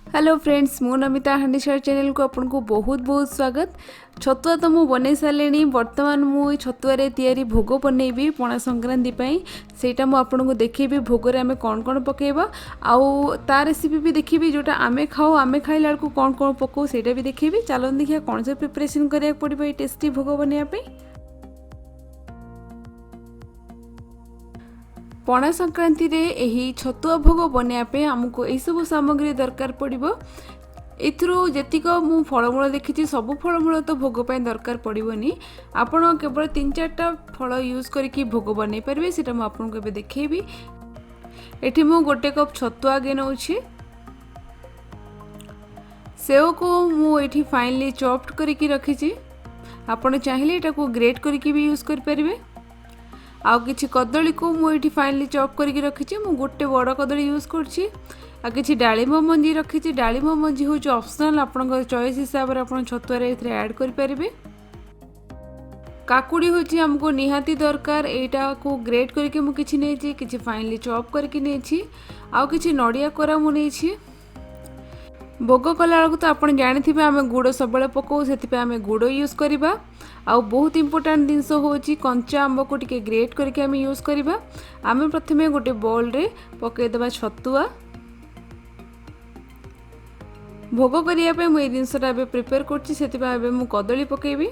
Hello friends, मु Namita हांडीशाला channel को आपको बहुत बहुत स्वागत। छतुआ तो मु बनै सारे बर्तमान मु छतुआरे तैयारी भोग बनैबी पणा संक्रांति पई। सेटा मु आपको देखैबी भोग रे आमे कोन कोन पकेबा आउ ता रेसिपी भी देखैबी जोटा आमे खाओ आमे खाइला को कोन कोन पको सेटा भी देखैबी। चलो देखिया कोन से प्रिपरेशन करिया पड़िबो ए टेस्टी भोग बनैया पई। पणा संक्रांति रे एही छतुआ भोग बनैया आमको यही सब सामग्री दरकार पड़िबो। एथरो जेतिक मु फलमूल देखी सब फलमूल तो भोग पे दरकार पड़ोनी। आपण केवल 3-4टा फल यूज करके भोग बनै पारे सेटा मु आपन को देखैबी। एठी मु गोटे कप छतुआ आगे नउछि। सेव को मु एठी फाइनली चॉप्ड करके रखिछि। आपण चाहिले एटा को ग्रेट करके भी यूज कर परिबे। आउ किछि कदली को मु एठी फाइनली चॉप करके रखिछि। मु गोटे बड़ कदली यूज करछि। आ किछि डालिम मंजी रखिछि। डालिम मंजी हो जो ऑप्शनल आपन चॉइस हिसाब रे आपन छतुआ रे एथरे ऐड कर परिबे। काकुड़ी होछि हमको निहाती दरकार। एटा को ग्रेट करके मु किछि नेछि, किछि फाइनली चॉप करके नेछि। आउ किछि नडिया कोरा मु नेछि। भोग कला तो आपन जानिथिबे आमे गुड़ सबले पकाऊ, सेति आमे गुड़ यूज करिबा। आउ बहुत इंपोर्टेंट जिनस होची कंचा आंब को टिके ग्रेट करके आमे यूज करिबा। आमे प्रथमे गोटे बोल रे पके देबा छतुआ। भोग करिया पे मु ए जिनसटा बे प्रिपेयर करछि। सेति बे मु कदली पकेबी,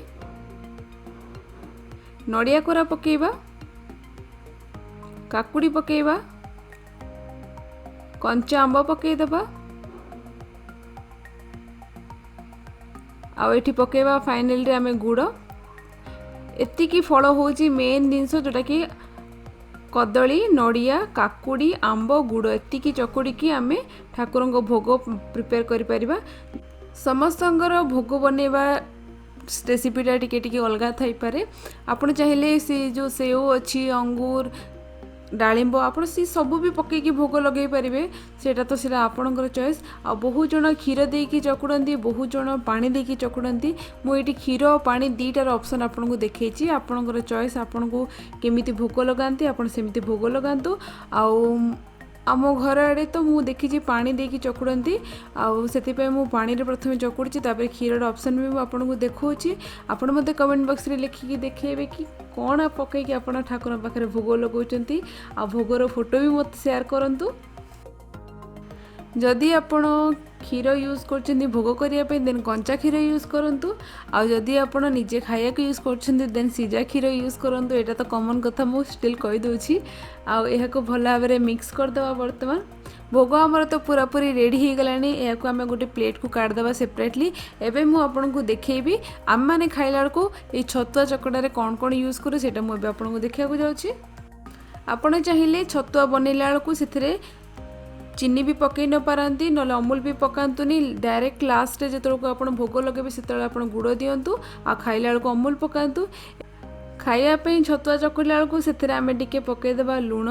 नडिया कोरा पकेबा, काकुड़ी पकेबा, कंचा आंब पके देबा। आउ एठी पकेबा फाइनल रे आमे गुड़। एतिकी फल होची मेन जिनस जोटा कि कदली, नडिया, काकुड़ी, आंब, गुड़ एतिकी चकुड़ी की आमे ठाकुरंग भोग प्रिपेयर करि परिबा। समस्तंगर भोग बनेबा रेसिपीटा टिके टिके अलगा थाई पारे। आपण चाहिले से जो सेव अछि, अंगूर, डालिंब आप सब भी पकईकी भोग लगे पारे। सेटा तो सेटा आपणकर चॉइस। आ बहुत जन क्षीर देकी चकुड़ती, बहुत जन पानी देकी चकुड़ती। मुझे क्षीर और पानी दीटार ऑप्शन आपको देखी। आपणकर चॉइस, आपन को केमिति भोग लगाती आपन सेमिति भोग लगातु। आम घर आड़े तो मु देखी पानी देकी चकुड़ती। आउ मु पानी रे प्रथमे चकुड़ी, तापर क्षीर ऑप्शन भी आपको देखौछि। आपन मते कमेंट बॉक्स रे लिखिकी देखेबे कि कौन पकईकी आपन ठाकुर पाखरे भोग लगाउछंती। आ भोगर फोटो भी मत शेयर करंतु। जदि आपण क्षीर यूज करछंती भोग करिया पे देन कंचा क्षीर यूज करंतु। आ जदि आपण निजे खाया के यूज करछंती देन सीजा क्षीर यूज करंतु। एटा तो कॉमन कथा मु स्टिल कहि दोछि। आ एहा को भला भाबरे मिक्स कर दवा। वर्तमान भोग हमर तो पूरा पूरी रेडी हो गलानी। एहा को हमें गोटे प्लेट को काट दवा सेपरेटली। एबे मु आपन को देखैबी आम माने खाइला को ए छतुआ चकटा रे कोन कोन यूज करू सेटा मु एबे आपन को देखिया को जाउछि। आपण चाहिले छतुआ बनैला को सेथरे चीनी भी पकई न पारती, ना अमूल भी पकातुनी। डायरेक्ट लास्ट रे जेतल को आपण भोग लगे से गुड़ दिंतु। आ खाइला को अमूल पकातु। खाइबा छतुआ चकड़ा को से आम टिके पकईदेवा लुण।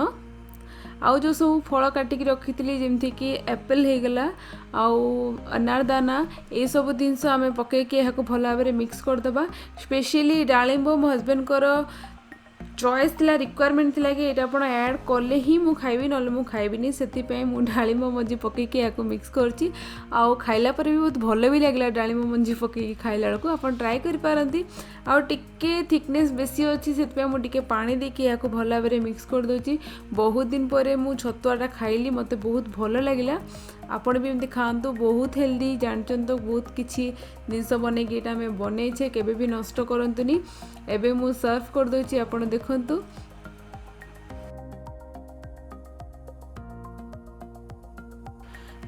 आउ जो सब फल काटिकी रखी जमती कि एप्पल हो गला, आउ अनारदाना, ये सब जिनस आम पकईकी भल भाव मिक्स करदे। स्पेशली डालिंब मो हजबैंड चॉइस थिला, रिक्वायरमेंट थिला कि एटा आपण ऐड करले ही मु खाइबी, नले मु खाइबिनी। सेति पय मु डालिम मंजी पकईकी याको मिक्स करछि। आउ खाइला पर भी बहुत भल भी लागला। डालिम मंजी पकईकी खाइला को आपण ट्राई करि पारंती। आउ टिके थिकनेस बेसी अछि, सेति पय मु टिके पानी देकी याको भल भाबरे मिक्स कर दोछि। बहुत दिन परे मु छतुआटा खाइली, मते बहुत भल लागिला। आपण भी एमती खातु, बहुत हेल्दी। जानछन तो बहुत किछि जिनस बनेकी एटा हमें बनैछे, केबे भी नष्ट करंतुनी। एबे मु सर्व कर दोछि, आपण देखंतु।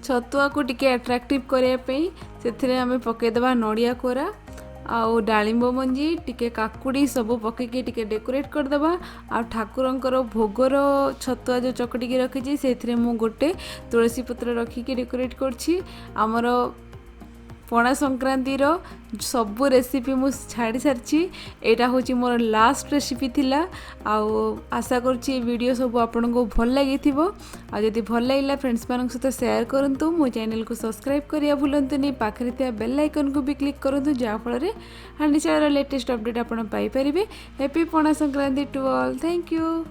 छतुआ को टिके अट्रैक्टिव करया पई सेथिरे हमें पके देबा नडिया कोरा, आउ डालिंब मंजी, टिके काकुड़ी सब पकईकी टिके डेकोरेट करदे। आ ठाकुरंकर भोगर छतुआ जो चकटिकी रखी से मु गोटे तुलसी पत्र रखिकी डेकोरेट करछि। आमर पणा संक्रांति सबू रेसिपी मु छाड़ी सारी। यहाँ हूँ मोर लास्ट रेसिपी थिला। आशा करुँची वीडियो सब आपन को भल लगी। जदि भल लगे फ्रेंड्स मान सहित शेयर करूँ। मो चैनल को सब्सक्राइब करिया भूलंतुनी। पाखरे थिया बेल आइकन को भी क्लिक करूँ, जहाँफल हांडीशालार लेटेस्ट अपडेट आप पाइपर। Happy Pana Sankranti to all. Thank you.